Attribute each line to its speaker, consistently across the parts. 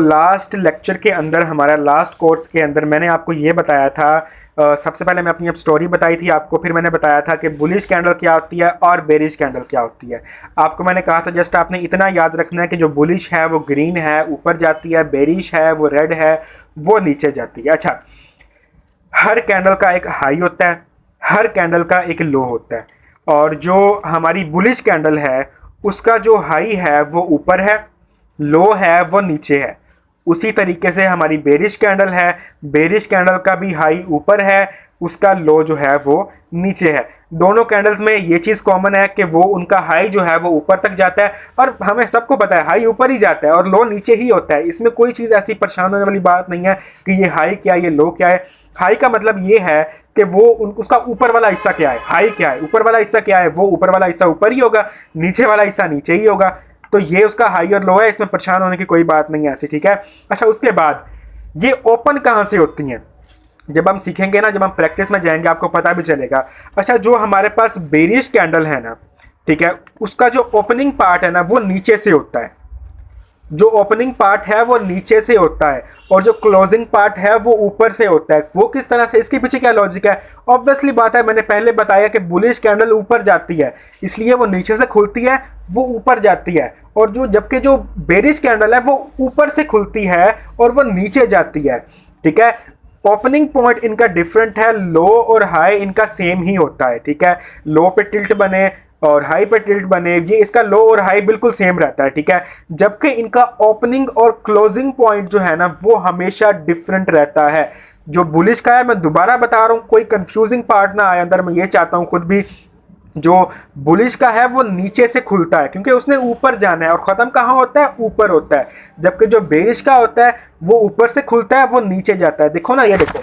Speaker 1: Last lecture के अंदर, हमारा लास्ट कोर्स के अंदर मैंने आपको ये बताया था, सबसे पहले मैं अपनी अब स्टोरी बताई थी आपको, फिर मैंने बताया था कि बुलिश कैंडल क्या होती है और बेरिश कैंडल क्या होती है। आपको मैंने कहा था जस्ट आपने इतना याद रखना है कि जो बुलिश है वो ग्रीन है, ऊपर जाती है, बेरिश है वो रेड है, वो नीचे जाती है। अच्छा, हर कैंडल का एक हाई होता है, हर कैंडल का एक लो होता है, और जो हमारी बुलिश कैंडल है उसका जो हाई है वो ऊपर है, लो है वो नीचे है। उसी तरीके से हमारी बेरिश कैंडल है, बेरिश कैंडल का भी हाई ऊपर है, उसका लो जो है वो नीचे है। दोनों कैंडल्स में ये चीज़ कॉमन है कि वो उनका हाई जो है वो ऊपर तक जाता है, और हमें सबको पता है हाई ऊपर ही जाता है और लो नीचे ही होता है। इसमें कोई चीज़ ऐसी परेशान होने वाली बात नहीं है कि ये हाई क्या है, ये लो क्या है। हाई का मतलब ये है कि वो उसका ऊपर वाला हिस्सा क्या है, हाई क्या है, ऊपर वाला हिस्सा क्या है, वो ऊपर वाला हिस्सा ऊपर ही होगा, नीचे वाला हिस्सा नीचे ही होगा। तो ये उसका हाई और लो है, इसमें परेशान होने की कोई बात नहीं है ऐसी, ठीक है। अच्छा, उसके बाद ये ओपन कहाँ से होती हैं, जब हम सीखेंगे ना, जब हम प्रैक्टिस में जाएंगे आपको पता भी चलेगा। अच्छा, जो हमारे पास बेरिश कैंडल है ना, ठीक है, उसका जो ओपनिंग पार्ट है ना वो नीचे से होता है, जो ओपनिंग पार्ट है वो नीचे से होता है, और जो क्लोजिंग पार्ट है वो ऊपर से होता है। वो किस तरह से, इसके पीछे क्या लॉजिक है? ऑब्वियसली बात है, मैंने पहले बताया कि बुलिश कैंडल ऊपर जाती है, इसलिए वो नीचे से खुलती है, वो ऊपर जाती है, और जबकि जो बेरिश कैंडल है वो ऊपर से खुलती है और वो नीचे जाती है, ठीक है। ओपनिंग पॉइंट इनका डिफरेंट है, लो और हाई इनका सेम ही होता है, ठीक है। लो पे टिल्ट बने और हाई पे टिल्ट बने, ये इसका लो और हाई बिल्कुल सेम रहता है, ठीक है। जबकि इनका ओपनिंग और क्लोजिंग पॉइंट जो है ना वो हमेशा डिफरेंट रहता है। जो बुलिश का है, मैं दोबारा बता रहा हूँ, कोई कंफ्यूजिंग पार्ट ना आए अंदर, मैं ये चाहता हूँ खुद भी। जो बुलिश का है वो नीचे से खुलता है क्योंकि उसने ऊपर जाना है, और ख़त्म कहाँ होता है? ऊपर होता है। जबकि जो बेरिश का होता है वो ऊपर से खुलता है, वो नीचे जाता है। देखो ना, ये देखो,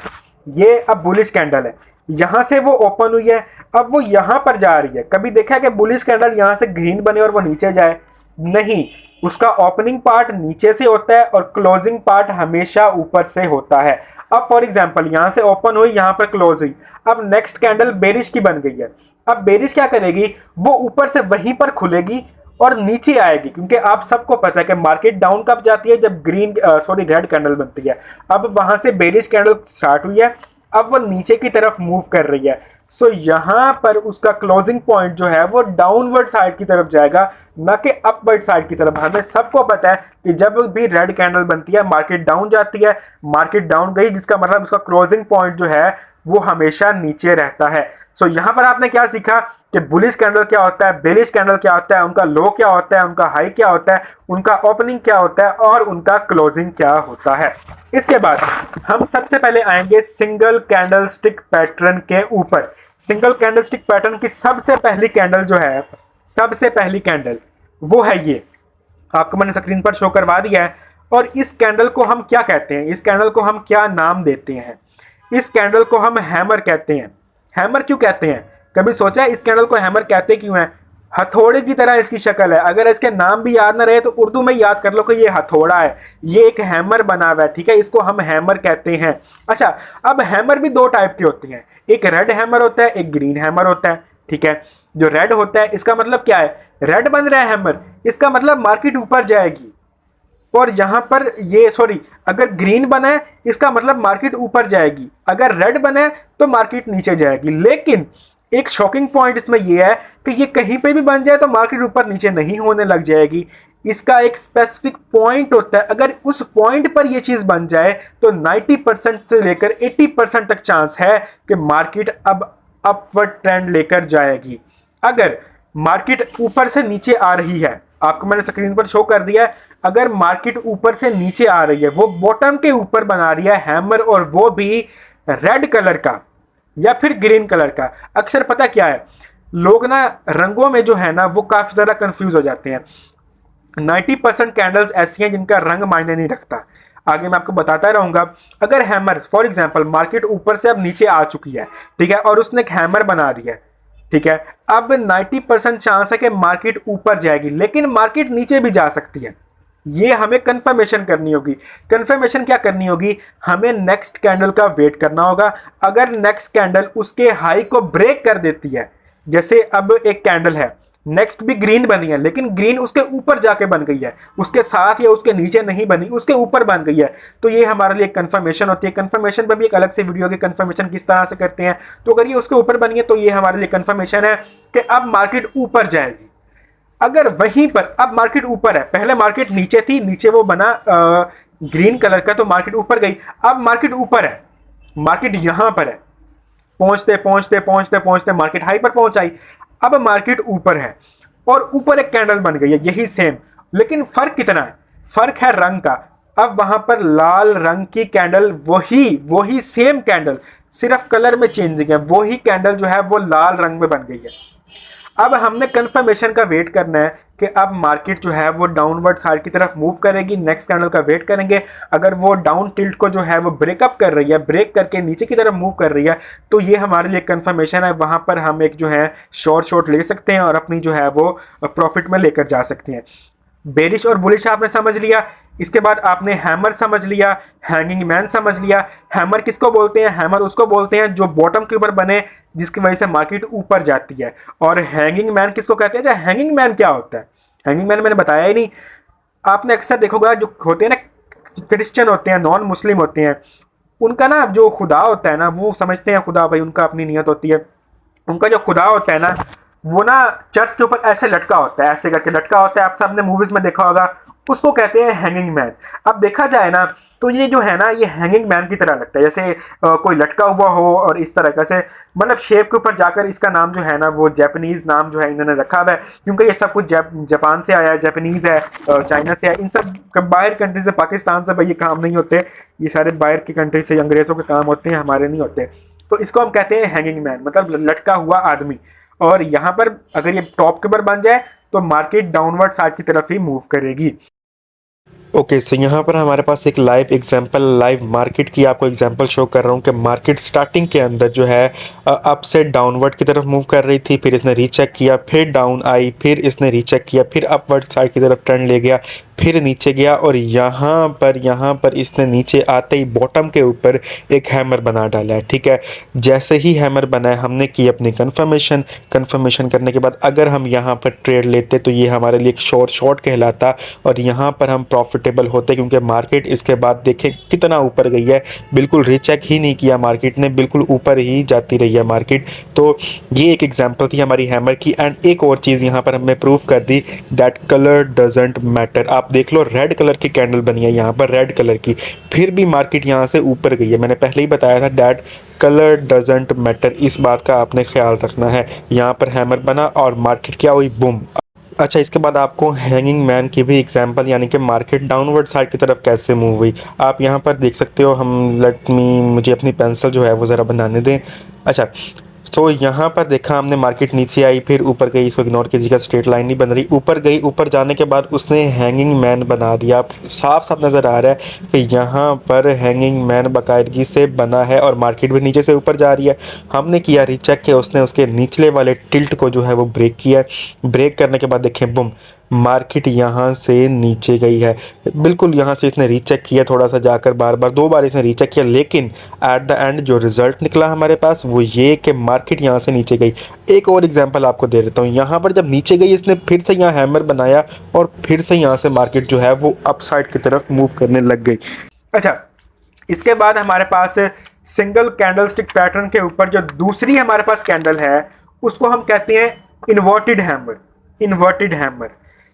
Speaker 1: ये अब बुलिश कैंडल है, यहाँ से वो ओपन हुई है, अब वो यहाँ पर जा रही है। कभी देखा है कि बुलिश कैंडल यहाँ से ग्रीन बने और वो नीचे जाए? नहीं, उसका ओपनिंग पार्ट नीचे से होता है और क्लोजिंग पार्ट हमेशा ऊपर से होता है। अब फॉर एग्जांपल यहाँ से ओपन हुई, यहाँ पर क्लोज हुई, अब नेक्स्ट कैंडल बेरिश की बन गई है। अब बेरिश क्या करेगी? वो ऊपर से वहीं पर खुलेगी और नीचे आएगी, क्योंकि आप सबको पता है कि मार्केट डाउन कब जाती है? जब रेड कैंडल बनती है। अब वहां से बेरिश कैंडल स्टार्ट हुई है, अब वो नीचे की तरफ मूव कर रही है। सो यहां पर उसका क्लोजिंग पॉइंट जो है वो डाउनवर्ड साइड की तरफ जाएगा, ना कि अपवर्ड साइड की तरफ। हमें सबको पता है कि जब भी रेड कैंडल बनती है मार्केट डाउन जाती है, मार्केट डाउन गई जिसका मतलब उसका क्लोजिंग पॉइंट जो है वो हमेशा नीचे रहता है। सो यहां पर आपने क्या सीखा कि बुलिश कैंडल क्या होता है, बेरिश कैंडल क्या होता है, उनका लो क्या होता है, उनका हाई क्या होता है, उनका ओपनिंग क्या होता है और उनका क्लोजिंग क्या होता है। इसके बाद हम सबसे पहले आएंगे सिंगल कैंडल स्टिक पैटर्न के ऊपर। सिंगल कैंडल स्टिक पैटर्न की सबसे पहली कैंडल जो है, सबसे पहली कैंडल वो है ये, आपको मैंने स्क्रीन पर शो करवा दिया है। और इस कैंडल को हम क्या कहते हैं, इस कैंडल को हम क्या नाम देते हैं? इस कैंडल को हम हैमर कहते हैं। हैमर क्यों कहते हैं? कभी सोचा है इस कैंडल को हैमर कहते क्यों हैं? हथौड़े की तरह इसकी शक्ल है। अगर इसके नाम भी याद ना रहे तो उर्दू में याद कर लो कि ये हथौड़ा है, ये एक हैमर बना हुआ है, ठीक है। इसको हम हैमर कहते हैं। अच्छा, अब हैमर भी दो टाइप के होते हैं, एक रेड हैमर होता है, एक ग्रीन हैमर होता है, ठीक है। जो रेड होता है इसका मतलब क्या है? रेड बन रहा है हैमर, इसका मतलब मार्केट ऊपर जाएगी। और यहां पर ये अगर ग्रीन बना है इसका मतलब मार्केट ऊपर जाएगी, अगर रेड बना है तो मार्केट नीचे जाएगी। लेकिन एक शॉकिंग पॉइंट इसमें यह है कि ये कहीं पे भी बन जाए तो मार्केट ऊपर नीचे नहीं होने लग जाएगी। इसका एक स्पेसिफिक पॉइंट होता है, अगर उस पॉइंट पर यह चीज बन जाए तो 90% से लेकर 80% तक चांस है कि मार्केट अब अपवर्ड ट्रेंड लेकर जाएगी। अगर मार्केट ऊपर से नीचे आ रही है, आपको मैंने स्क्रीन पर शो कर दिया है, अगर मार्केट ऊपर से नीचे आ रही है, वो बॉटम के ऊपर बना रही है हैमर, और वो भी रेड कलर का या फिर ग्रीन कलर का। अक्सर पता क्या है, लोग ना रंगों में जो है ना वो काफ़ी ज़्यादा कंफ्यूज हो जाते हैं। 90% कैंडल्स ऐसी हैं जिनका रंग मायने नहीं रखता, आगे मैं आपको बताता रहूँगा। अगर हैमर फॉर एग्जांपल मार्केट ऊपर से अब नीचे आ चुकी है, ठीक है, और उसने एक हैमर बना दिया है, ठीक है, अब 90% चांस है कि मार्केट ऊपर जाएगी, लेकिन मार्केट नीचे भी जा सकती है। ये हमें कंफर्मेशन करनी होगी। कंफर्मेशन क्या करनी होगी? हमें नेक्स्ट कैंडल का वेट करना होगा। अगर नेक्स्ट कैंडल उसके हाई को ब्रेक कर देती है, जैसे अब एक कैंडल है, नेक्स्ट भी ग्रीन बनी है, लेकिन ग्रीन उसके ऊपर जाके बन गई है, उसके साथ या उसके नीचे नहीं बनी, उसके ऊपर बन गई है। तो ये हमारे लिए कंफर्मेशन होती है। कंफर्मेशन पर भी एक अलग से वीडियो की कंफर्मेशन किस तरह से करते हैं। तो अगर ये उसके ऊपर बनी है तो ये हमारे लिए कंफर्मेशन है कि अब मार्केट ऊपर जाएगी। अगर वहीं पर अब मार्केट ऊपर है, पहले मार्केट नीचे थी, नीचे वो बना ग्रीन कलर का, तो मार्केट ऊपर गई। अब मार्केट ऊपर है, मार्केट यहां पर है, पहुंचते पहुंचते पहुंचते पहुंचते मार्केट हाई पर पहुंच आई। अब मार्केट ऊपर है और ऊपर एक कैंडल बन गई है, यही सेम, लेकिन फर्क कितना है? फर्क है रंग का। अब वहां पर लाल रंग की कैंडल, वही वही सेम कैंडल, सिर्फ कलर में चेंजिंग है, वही कैंडल जो है वो लाल रंग में बन गई है। अब हमने कंफर्मेशन का वेट करना है कि अब मार्केट जो है वो डाउनवर्ड साइड की तरफ मूव करेगी। नेक्स्ट कैंडल का वेट करेंगे। अगर वो डाउन टिल्ट को जो है वो ब्रेकअप कर रही है, ब्रेक करके नीचे की तरफ मूव कर रही है, तो ये हमारे लिए कंफर्मेशन है। वहां पर हम एक जो है शॉर्ट ले सकते हैं और अपनी जो है वो प्रॉफिट में लेकर जा सकते हैं। बेरिश और बुलिश आपने समझ लिया। इसके बाद आपने हैमर समझ लिया, हैंगिंग मैन समझ लिया। हैमर किसको बोलते हैं? हैमर उसको बोलते हैं जो बॉटम के ऊपर बने, जिसकी वजह से मार्केट ऊपर जाती है। और हैंगिंग मैन किसको कहते हैं? हैंगिंग मैन क्या होता है? हैंगिंग मैन मैंने बताया ही नहीं। आपने अक्सर देखोगा जो होते हैं ना, क्रिश्चियन होते हैं, नॉन मुस्लिम होते हैं, उनका ना जो खुदा होता है ना, वो समझते हैं खुदा भाई उनका अपनी नियत होती है। उनका जो खुदा होता है ना, वो ना चर्च के ऊपर ऐसे लटका होता है, ऐसे करके लटका होता है। आप सबने मूवीज में देखा होगा, उसको कहते हैं हैंगिंग मैन। अब देखा जाए ना तो ये जो है ना, ये हैंगिंग मैन की तरह लगता है, जैसे कोई लटका हुआ हो और इस तरह का से, मतलब शेप के ऊपर जाकर इसका नाम जो है ना वो जापानीज नाम जो है इन्होंने रखा हुआ है, क्योंकि ये सब कुछ जापान से आया है, जापानीज है, चाइना से है। इन सब बाहर कंट्री से, पाकिस्तान से भाई ये काम नहीं होते, ये सारे बाहर की कंट्री से अंग्रेजों के काम होते हैं, हमारे नहीं होते। तो इसको हम कहते हैं हैंगिंग मैन, मतलब लटका हुआ आदमी। और यहाँ पर अगर ये टॉप के ऊपर बन जाए तो मार्केट डाउनवर्ड साइड की तरफ ही मूव करेगी।
Speaker 2: ओके सो यहाँ पर हमारे पास एक लाइव एग्जांपल, लाइव मार्केट की आपको एग्जांपल शो कर रहा हूँ कि मार्केट स्टार्टिंग के अंदर जो है अप से डाउनवर्ड की तरफ मूव कर रही थी, फिर इसने रीचेक किया, फिर डाउन आई, फिर इसने रीचेक किया, फिर अपवर्ड साइड की तरफ ट्रेंड ले गया, फिर नीचे गया और यहाँ पर इसने नीचे आते ही बॉटम के ऊपर एक हैमर बना डाला है। ठीक है, जैसे ही हैमर बना है हमने की अपनी कन्फर्मेशन करने के बाद अगर हम यहाँ पर ट्रेड लेते तो ये हमारे लिए एक शॉर्ट कहलाता और यहाँ पर हम प्रॉफिटेबल होते, क्योंकि मार्केट इसके बाद देखें कितना ऊपर गई है, बिल्कुल रीचेक ही नहीं किया मार्केट ने, बिल्कुल ऊपर ही जाती रही है मार्केट। तो ये एक एग्जांपल थी हमारी हैमर की। एंड एक और चीज़ यहाँ पर हमने प्रूव कर दी, दैट कलर डजेंट मैटर। आप देख लो रेड कलर की कैंडल बनी है यहाँ पर, रेड कलर की, फिर भी मार्केट यहाँ से ऊपर गई है। मैंने पहले ही बताया था दैट कलर डजेंट मैटर, इस बात का आपने ख्याल रखना है। यहाँ पर हैमर बना और मार्केट क्या हुई, बूम। अच्छा, इसके बाद आपको हैंगिंग मैन की भी एग्जांपल, यानी कि मार्केट डाउनवर्ड साइड की तरफ कैसे मूव हुई, आप यहाँ पर देख सकते हो। मुझे अपनी पेंसिल जो है वो ज़रा बनाने दें। अच्छा, तो यहाँ पर देखा हमने मार्केट नीचे आई, फिर ऊपर गई, इसको इग्नोर कीजिएगा, स्ट्रेट लाइन नहीं बन रही, ऊपर गई, ऊपर जाने के बाद उसने हैंगिंग मैन बना दिया। साफ साफ नज़र आ रहा है कि यहाँ पर हैंगिंग मैन बाकायदगी से बना है और मार्केट भी नीचे से ऊपर जा रही है। हमने किया रीचेक के, उसने उसके निचले वाले टिल्ट को जो है वो ब्रेक किया। ब्रेक करने के बाद देखें बुम, मार्केट यहाँ से नीचे गई है। बिल्कुल यहाँ से इसने रीचेक किया, थोड़ा सा जाकर बार बार 2 बार इसने रीचेक किया, लेकिन एट द एंड जो रिजल्ट निकला हमारे पास वो ये कि मार्केट यहाँ से नीचे गई। एक और एग्जांपल आपको दे देता हूँ। यहाँ पर जब नीचे गई इसने फिर से यहाँ हैमर बनाया और फिर से यहाँ से मार्केट जो है वो अपसाइड की तरफ मूव करने लग गई।
Speaker 1: अच्छा, इसके बाद हमारे पास सिंगल कैंडल स्टिक पैटर्न के ऊपर जो दूसरी हमारे पास कैंडल है उसको हम कहते हैं inverted hammer. Inverted hammer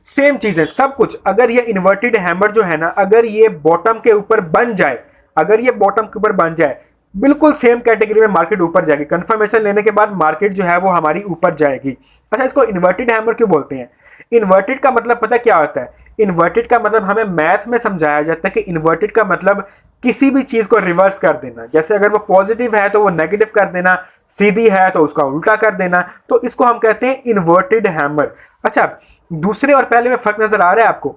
Speaker 1: same चीज़ है, सब कुछ। अगर ये इन्वर्टेड हैमर जो है ना, अगर ये बॉटम के ऊपर बन जाए, अगर ये बॉटम के ऊपर बन जाए, बिल्कुल सेम कैटेगरी में मार्केट ऊपर जाएगी। कंफर्मेशन लेने के बाद मार्केट जो है वो हमारी ऊपर जाएगी। अच्छा, इसको इन्वर्टेड हैमर क्यों बोलते हैं? इन्वर्टेड का मतलब पता क्या होता है? इन्वर्टेड का मतलब हमें मैथ में समझाया जाता है कि इन्वर्टेड का मतलब किसी भी चीज़ को रिवर्स कर देना। जैसे अगर वो पॉजिटिव है तो वो नेगेटिव कर देना, सीधी है तो उसका उल्टा कर देना, तो इसको हम कहते हैं इन्वर्टेड हैमर। अच्छा, दूसरे और पहले में फर्क नजर आ रहा है आपको?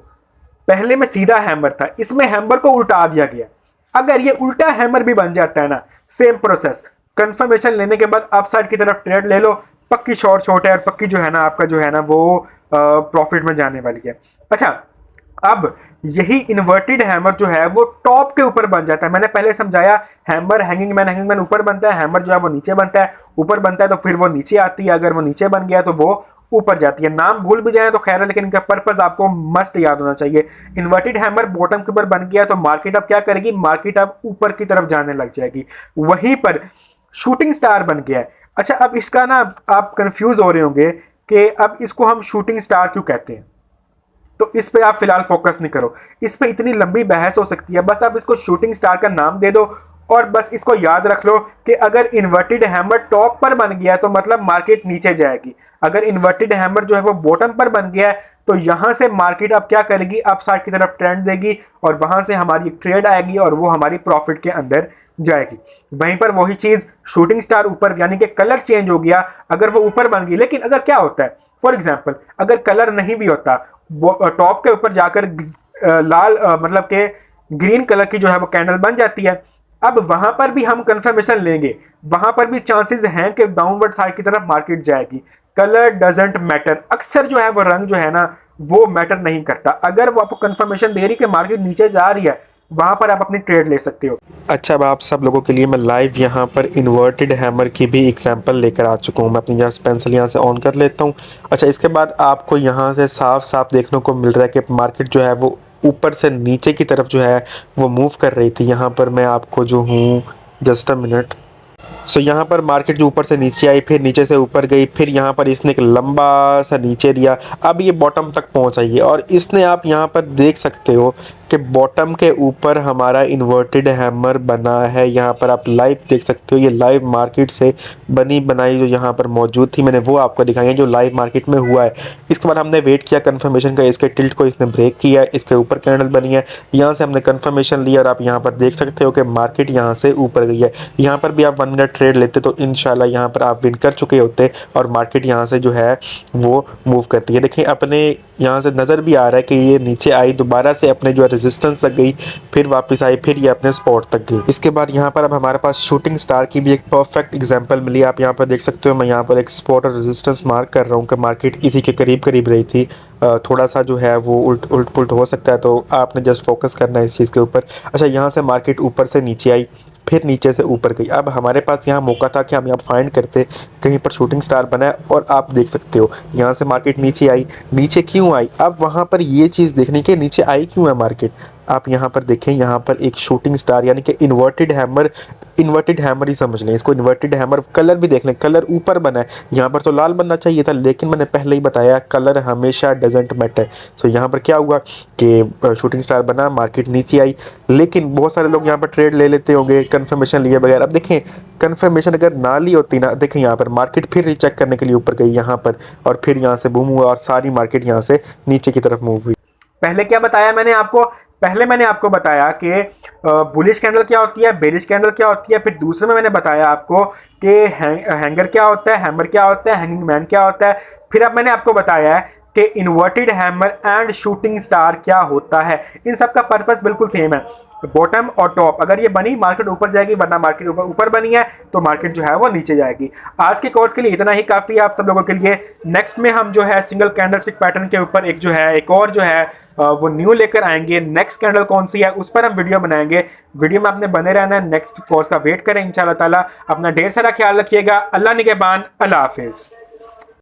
Speaker 1: पहले में सीधा हैमर था, इसमें हैमर को उल्टा दिया गया। अगर ये उल्टा हैमर भी बन जाता है ना, सेम प्रोसेस, कंफर्मेशन लेने के बाद अप साइड की तरफ ट्रेड ले लो, पक्की शॉर्ट है और पक्की जो है ना आपका जो है ना वो प्रॉफिट में जाने वाली है। अच्छा, अब यही इन्वर्टेड हैमर जो है वो टॉप के ऊपर बन जाता है। मैंने पहले समझाया, हैमर हैंगिंग मैन ऊपर बनता है, हैमर जो है वो नीचे बनता है, ऊपर बनता है तो फिर वो नीचे आती है, अगर वो नीचे बन गया तो वो ऊपर जाती है। नाम भूल भी जाए तो खैर है, लेकिन इनका पर्पस आपको मस्ट याद होना चाहिए। इन्वर्टेड हैमर बॉटम के ऊपर बन गया तो मार्केट अब क्या करेगी, मार्केट अब ऊपर की तरफ जाने लग जाएगी। वहीं पर शूटिंग स्टार बन गया है। अच्छा, अब इसका ना आप कंफ्यूज हो रहे होंगे कि अब इसको हम शूटिंग स्टार क्यों कहते हैं, तो इस पे आप फिलहाल फोकस नहीं करो, इस पे इतनी लंबी बहस हो सकती है। बस आप इसको शूटिंग स्टार का नाम दे दो और बस इसको याद रख लो कि अगर इन्वर्टेड हैमर टॉप पर बन गया तो मतलब मार्केट नीचे जाएगी, अगर इन्वर्टेड हैमर जो है वो बॉटम पर बन गया है तो यहां से मार्केट अब क्या करेगी, अपसाइड की तरफ ट्रेंड देगी और वहां से हमारी ट्रेड आएगी और वो हमारी प्रॉफिट के अंदर जाएगी। वहीं पर वही चीज शूटिंग स्टार ऊपर, यानी कि कलर चेंज हो गया, अगर वो ऊपर बन गई, लेकिन अगर क्या होता है फॉर एग्जाम्पल अगर कलर नहीं भी होता, टॉप के ऊपर जाकर लाल मतलब के ग्रीन कलर की जो है वो कैंडल बन जाती है, अब वहां पर भी हम कंफर्मेशन लेंगे, वहां पर भी चांसेस हैं कि डाउनवर्ड साइड की तरफ मार्केट जाएगी। कलर डजंट मैटर, अक्सर जो है वो रंग जो है ना वो मैटर नहीं करता। अगर वो आपको कंफर्मेशन दे रही कि मार्केट नीचे जा रही है, वहां पर आप अपनी ट्रेड ले सकते हो।
Speaker 2: अच्छा, अब आप सब लोगों के लिए मैं लाइव यहाँ पर इन्वर्टेड हैमर की भी एग्जांपल लेकर आ चुका हूँ। मैं अपनी यहाँ पेंसिल यहाँ से ऑन कर लेता हूँ। अच्छा, इसके बाद आपको यहाँ से साफ साफ देखने को मिल रहा है कि मार्केट जो है वो ऊपर से नीचे की तरफ जो है वो मूव कर रही थी। यहाँ पर मैं आपको जो हूँ, जस्ट अ मिनट। सो यहाँ पर मार्केट जो ऊपर से नीचे आई, फिर नीचे से ऊपर गई, फिर यहाँ पर इसने एक लंबा सा नीचे दिया, अब ये बॉटम तक पहुँच आई है और इसने आप यहाँ पर देख सकते हो कि बॉटम के ऊपर हमारा इन्वर्टेड हैमर बना है। यहाँ पर आप लाइव देख सकते हो, ये लाइव मार्केट से बनी बनाई जो यहाँ पर मौजूद थी, मैंने वो आपको दिखाई है जो लाइव मार्केट में हुआ है। इसके बाद हमने वेट किया कन्फर्मेशन का, इसके टिल्ट को इसने ब्रेक किया, इसके ऊपर कैंडल बनी है, यहाँ से हमने कन्फर्मेशन लिया और आप यहाँ पर देख सकते हो कि मार्केट यहाँ से ऊपर गई है। यहाँ पर भी आप 1 मिनट ट्रेड लेते तो इंशाल्लाह यहाँ पर आप विन कर चुके होते और मार्केट यहाँ से जो है वो मूव करती है। देखिए, अपने यहाँ से नज़र भी आ रहा है कि ये नीचे आई, दोबारा से अपने जो रेजिस्टेंस तक गई, फिर वापस आई, फिर ये अपने स्पॉट तक गई। इसके बाद यहाँ पर अब हमारे पास शूटिंग स्टार की भी एक परफेक्ट एग्जांपल मिली। आप यहाँ पर देख सकते हो, मैं यहाँ पर एक स्पॉट और रेजिस्टेंस मार्क कर रहा हूँ कि मार्केट इसी के करीब करीब रही थी। थोड़ा सा जो है वो उल्ट पुल्ट हो सकता है, तो आपने जस्ट फोकस करना है इस चीज़ के ऊपर। अच्छा, यहाँ से मार्केट ऊपर से नीचे आई, फिर नीचे से ऊपर गई। अब हमारे पास यहाँ मौका था कि हम यहाँ फाइंड करते कहीं पर शूटिंग स्टार बना है और आप देख सकते हो यहाँ से मार्केट नीचे आई। नीचे क्यों आई, अब वहाँ पर ये चीज़ देखने के नीचे आई क्यों है मार्केट, आप यहाँ पर देखें, यहाँ पर एक शूटिंग स्टार यानी कि इन्वर्टेड हैमर ही समझ लें इसको, इन्वर्टेड हैमर। कलर भी देख लें, कलर ऊपर बना है, यहाँ पर तो लाल बनना चाहिए था, लेकिन मैंने पहले ही बताया कलर हमेशा डजेंट मैटर। सो यहाँ पर क्या हुआ कि शूटिंग स्टार बना, मार्केट नीचे आई, लेकिन बहुत सारे लोग यहाँ पर ट्रेड ले लेते होंगे कंफर्मेशन लिए बगैर। अब देखें, कंफर्मेशन अगर ना ली होती ना, देखें यहाँ पर मार्केट फिर रीचेक करने के लिए ऊपर गई यहाँ पर, और फिर यहाँ से बूम हुआ और सारी मार्केट यहाँ से नीचे की तरफ मूव हुई।
Speaker 1: पहले क्या बताया मैंने आपको, पहले मैंने आपको बताया कि बुलिश कैंडल क्या होती है, बेरिश कैंडल क्या होती है, फिर दूसरे में मैंने बताया आपको कि हैंगर क्या होता है, हैमर क्या होता है, हैंगिंग मैन क्या होता है, फिर अब मैंने आपको बताया है कि inverted hammer and shooting star क्या होता है। इन सब का पर्पस बिल्कुल सेम है, बॉटम और टॉप। अगर ये बनी मार्केट ऊपर जाएगी, वरना मार्केट ऊपर बनी है तो मार्केट जो है वो नीचे जाएगी। आज के कोर्स के लिए इतना ही काफ़ी है आप सब लोगों के लिए। नेक्स्ट में हम जो है सिंगल कैंडलस्टिक पैटर्न के ऊपर एक जो है एक और जो है वो न्यू लेकर आएंगे। नेक्स्ट कैंडल कौन सी है उस पर हम वीडियो बनाएंगे। वीडियो में आपने बने रहना है, नेक्स्ट कोर्स का वेट करें इंशाल्लाह ताला। अपना ढेर सारा ख्याल रखिएगा। अल्लाह निगहबान, अल्लाह हाफिज़।